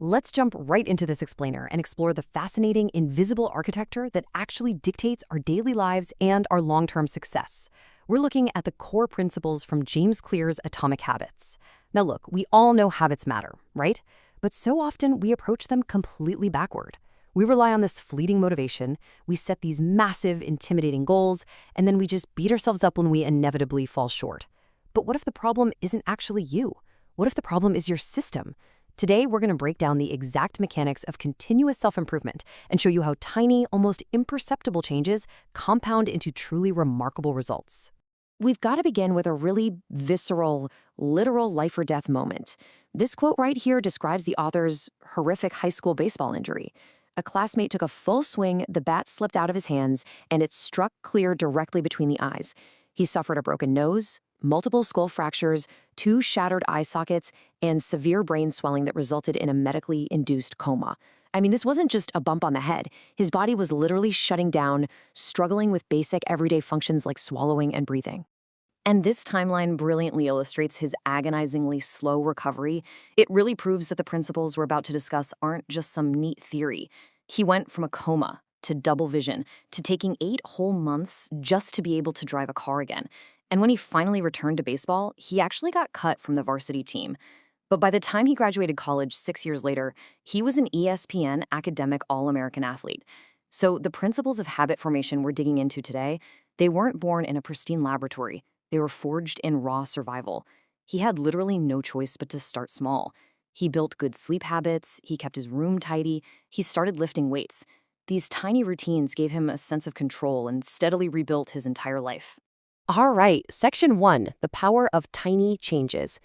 Let's jump right into this explainer and explore the fascinating invisible architecture that actually dictates our daily lives and our long-term success. We're looking at the core principles from James Clear's Atomic Habits. Now look, we all know habits matter, right? But so often we approach them completely backward. We rely on this fleeting motivation, we set these massive, intimidating goals, and then we just beat ourselves up when we inevitably fall short. But what if the problem isn't actually you? What if the problem is your system? Today, we're going to break down the exact mechanics of continuous self-improvement and show you how tiny, almost imperceptible changes compound into truly remarkable results. We've got to begin with a really visceral, literal life or death moment. This quote right here describes the author's horrific high school baseball injury. A classmate took a full swing, the bat slipped out of his hands, and it struck Clear directly between the eyes. He suffered a broken nose, multiple skull fractures, 2 shattered eye sockets, and severe brain swelling that resulted in a medically induced coma. I mean, this wasn't just a bump on the head. His body was literally shutting down, struggling with basic everyday functions like swallowing and breathing. And this timeline brilliantly illustrates his agonizingly slow recovery. It really proves that the principles we're about to discuss aren't just some neat theory. He went from a coma to double vision to taking 8 whole months just to be able to drive a car again. And when he finally returned to baseball, he actually got cut from the varsity team. But by the time he graduated college 6 years later, he was an ESPN academic All-American athlete. So the principles of habit formation we're digging into today, they weren't born in a pristine laboratory. They were forged in raw survival. He had literally no choice but to start small. He built good sleep habits, he kept his room tidy, he started lifting weights. These tiny routines gave him a sense of control and steadily rebuilt his entire life. All right, Section 1, the power of tiny changes.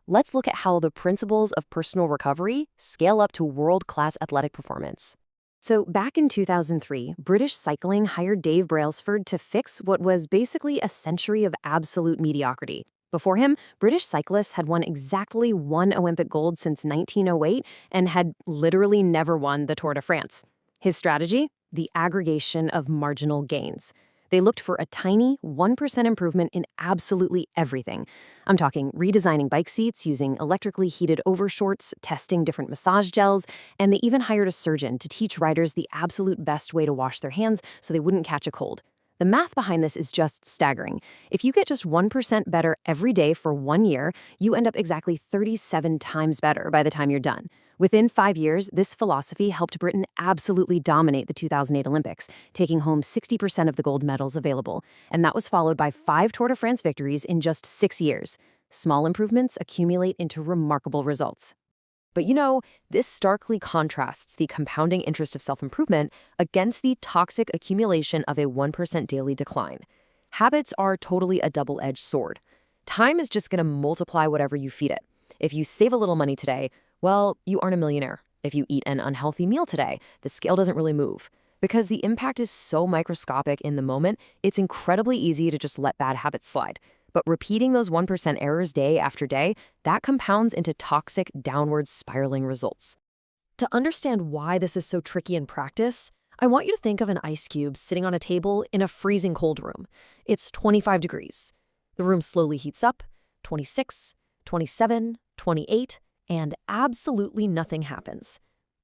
Let's look at how the principles of personal recovery scale up to world-class athletic performance. So back in 2003, British Cycling hired Dave Brailsford to fix what was basically a century of absolute mediocrity. Before him, British cyclists had won exactly 1 Olympic gold since 1908 and had literally never won the Tour de France. His strategy? The aggregation of marginal gains. They looked for a tiny 1% improvement in absolutely everything. I'm talking redesigning bike seats, using electrically heated overshorts, testing different massage gels, and they even hired a surgeon to teach riders the absolute best way to wash their hands so they wouldn't catch a cold. The math behind this is just staggering. If you get just 1% better every day for 1 year, you end up exactly 37 times better by the time you're done. Within 5 years, this philosophy helped Britain absolutely dominate the 2008 Olympics, taking home 60% of the gold medals available. And that was followed by 5 Tour de France victories in just 6 years. Small improvements accumulate into remarkable results. But this starkly contrasts the compounding interest of self-improvement against the toxic accumulation of a 1% daily decline. Habits are totally a double-edged sword. Time is just going to multiply whatever you feed it. If you save a little money today, well, you aren't a millionaire. If you eat an unhealthy meal today, the scale doesn't really move. Because the impact is so microscopic in the moment, it's incredibly easy to just let bad habits slide. But repeating those 1% errors day after day, that compounds into toxic, downward spiraling results. To understand why this is so tricky in practice, I want you to think of an ice cube sitting on a table in a freezing cold room. It's 25 degrees. The room slowly heats up, 26, 27, 28, and absolutely nothing happens.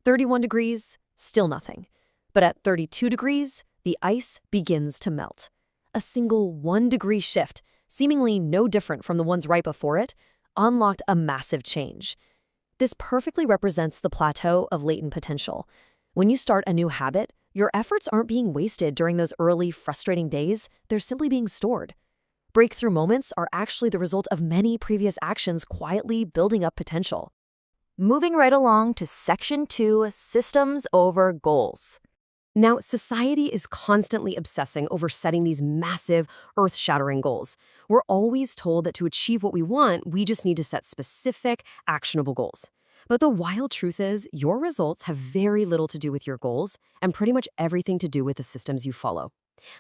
31 degrees, still nothing. But at 32 degrees, the ice begins to melt. A single 1-degree shift, seemingly no different from the ones right before it, unlocked a massive change. This perfectly represents the plateau of latent potential. When you start a new habit, your efforts aren't being wasted during those early, frustrating days, they're simply being stored. Breakthrough moments are actually the result of many previous actions quietly building up potential. Moving right along to Section 2, Systems over Goals. Now, society is constantly obsessing over setting these massive, earth-shattering goals. We're always told that to achieve what we want, we just need to set specific, actionable goals. But the wild truth is, your results have very little to do with your goals and pretty much everything to do with the systems you follow.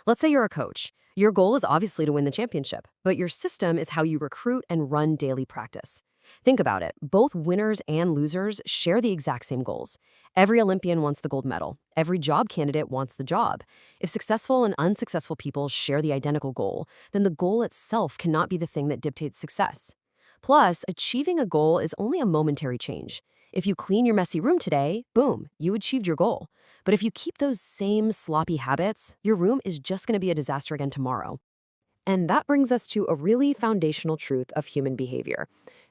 Let's say you're a coach. Your goal is obviously to win the championship, but your system is how you recruit and run daily practice. Think about it. Both winners and losers share the exact same goals. Every Olympian wants the gold medal. Every job candidate wants the job. If successful and unsuccessful people share the identical goal, then the goal itself cannot be the thing that dictates success. Plus, achieving a goal is only a momentary change. if you clean your messy room today, boom, you achieved your goal. But if you keep those same sloppy habits, your room is just going to be a disaster again tomorrow. And that brings us to a really foundational truth of human behavior.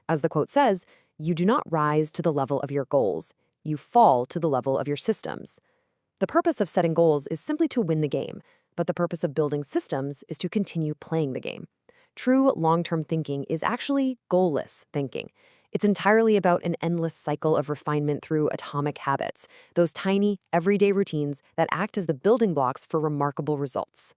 As the quote says, you do not rise to the level of your goals. You fall to the level of your systems. The purpose of setting goals is simply to win the game, but the purpose of building systems is to continue playing the game. True long-term thinking is actually goalless thinking. It's entirely about an endless cycle of refinement through atomic habits, those tiny, everyday routines that act as the building blocks for remarkable results.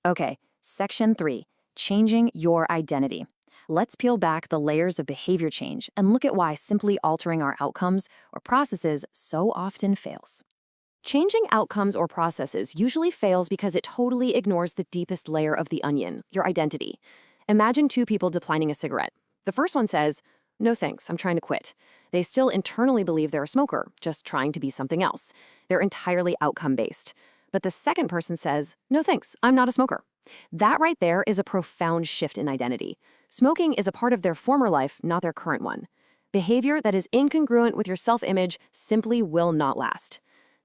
Okay, Section 3, Changing Your Identity. Let's peel back the layers of behavior change and look at why simply altering our outcomes or processes so often fails. Changing outcomes or processes usually fails because it totally ignores the deepest layer of the onion, your identity. Imagine two people declining a cigarette. The first one says, "No thanks, I'm trying to quit." They still internally believe they're a smoker, just trying to be something else. They're entirely outcome-based. But the second person says, "No thanks, I'm not a smoker." That right there is a profound shift in identity. Smoking is a part of their former life, not their current one. Behavior that is incongruent with your self-image simply will not last.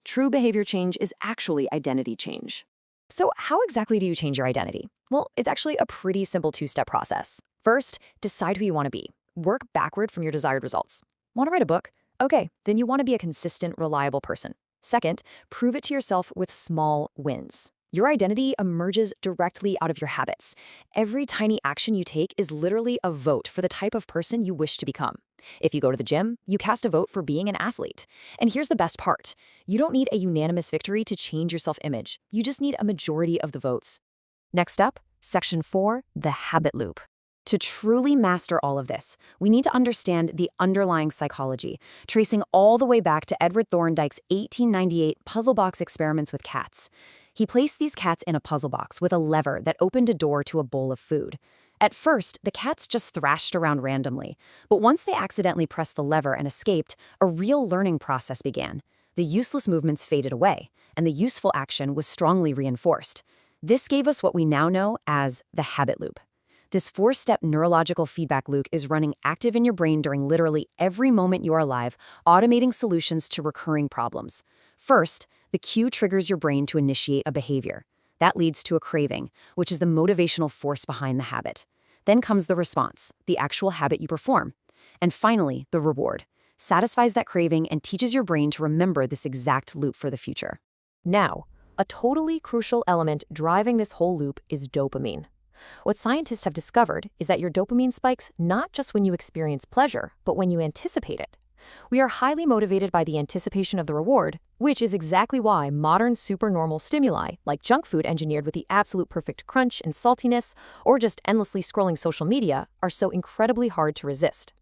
True behavior change is actually identity change. So how exactly do you change your identity? Well, it's actually a pretty simple two-step process. First, decide who you want to be. Work backward from your desired results. Want to write a book? Okay, then you want to be a consistent, reliable person. Second, prove it to yourself with small wins. Your identity emerges directly out of your habits. Every tiny action you take is literally a vote for the type of person you wish to become. If you go to the gym, you cast a vote for being an athlete. And here's the best part. You don't need a unanimous victory to change your self-image. You just need a majority of the votes. Next up, Section 4, the habit loop. To truly master all of this, we need to understand the underlying psychology, tracing all the way back to Edward Thorndike's 1898 puzzle box experiments with cats. He placed these cats in a puzzle box with a lever that opened a door to a bowl of food. At first, the cats just thrashed around randomly, but once they accidentally pressed the lever and escaped, a real learning process began. The useless movements faded away, and the useful action was strongly reinforced. This gave us what we now know as the habit loop. This four-step neurological feedback loop is running active in your brain during literally every moment you are alive, automating solutions to recurring problems. First, the cue triggers your brain to initiate a behavior. That leads to a craving, which is the motivational force behind the habit. Then comes the response, the actual habit you perform. And finally, the reward. Satisfies that craving and teaches your brain to remember this exact loop for the future. Now, a totally crucial element driving this whole loop is dopamine. What scientists have discovered is that your dopamine spikes not just when you experience pleasure, but when you anticipate it. We are highly motivated by the anticipation of the reward, which is exactly why modern supernormal stimuli, like junk food engineered with the absolute perfect crunch and saltiness, or just endlessly scrolling social media, are so incredibly hard to resist.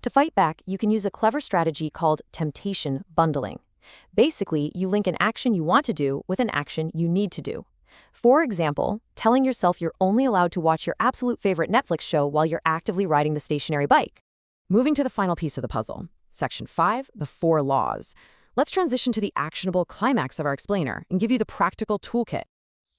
To fight back, you can use a clever strategy called temptation bundling. Basically, you link an action you want to do with an action you need to do. For example, telling yourself you're only allowed to watch your absolute favorite Netflix show while you're actively riding the stationary bike. Moving to the final piece of the puzzle. Section 5, the 4 laws. Let's transition to the actionable climax of our explainer and give you the practical toolkit.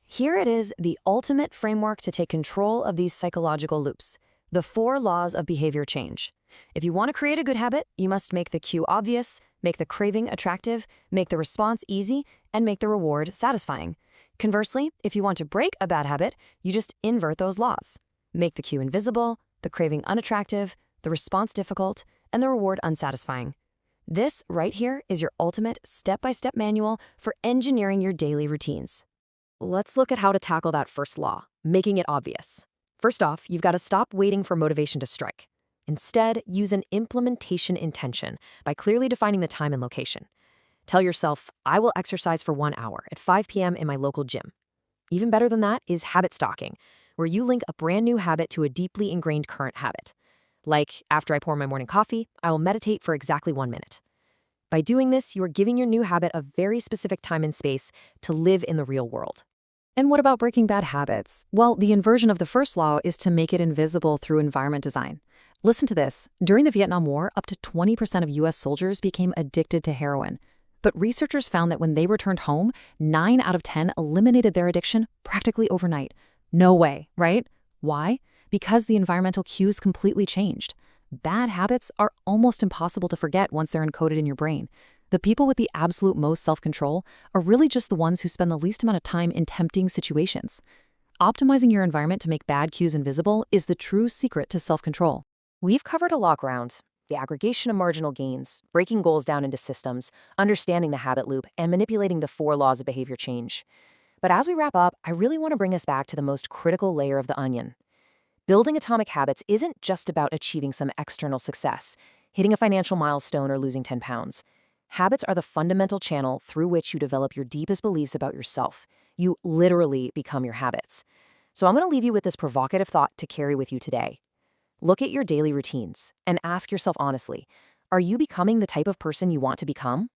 Here it is, the ultimate framework to take control of these psychological loops. The 4 laws of behavior change. If you want to create a good habit, you must make the cue obvious, make the craving attractive, make the response easy, and make the reward satisfying. Conversely, if you want to break a bad habit, you just invert those laws. Make the cue invisible, the craving unattractive, the response difficult, and the reward unsatisfying. This right here is your ultimate step-by-step manual for engineering your daily routines. Let's look at how to tackle that first law, making it obvious. First off, you've got to stop waiting for motivation to strike. Instead, use an implementation intention by clearly defining the time and location. Tell yourself, I will exercise for 1 hour at 5 p.m. in my local gym. Even better than that is habit stocking, where you link a brand new habit to a deeply ingrained current habit. Like, after I pour my morning coffee, I will meditate for exactly 1 minute. By doing this, you are giving your new habit a very specific time and space to live in the real world. And what about breaking bad habits? Well, the inversion of the first law is to make it invisible through environment design. Listen to this. During the Vietnam War, up to 20% of U.S. soldiers became addicted to heroin. But researchers found that when they returned home, 9 out of 10 eliminated their addiction practically overnight. No way, right? Why? Because the environmental cues completely changed. Bad habits are almost impossible to forget once they're encoded in your brain. The people with the absolute most self-control are really just the ones who spend the least amount of time in tempting situations. Optimizing your environment to make bad cues invisible is the true secret to self-control. We've covered a lot of ground: the aggregation of marginal gains, breaking goals down into systems, understanding the habit loop, and manipulating the 4 laws of behavior change. But as we wrap up, I really want to bring us back to the most critical layer of the onion. Building atomic habits isn't just about achieving some external success, hitting a financial milestone, or losing 10 pounds. Habits are the fundamental channel through which you develop your deepest beliefs about yourself. You literally become your habits. So I'm going to leave you with this provocative thought to carry with you today. Look at your daily routines and ask yourself honestly, are you becoming the type of person you want to become?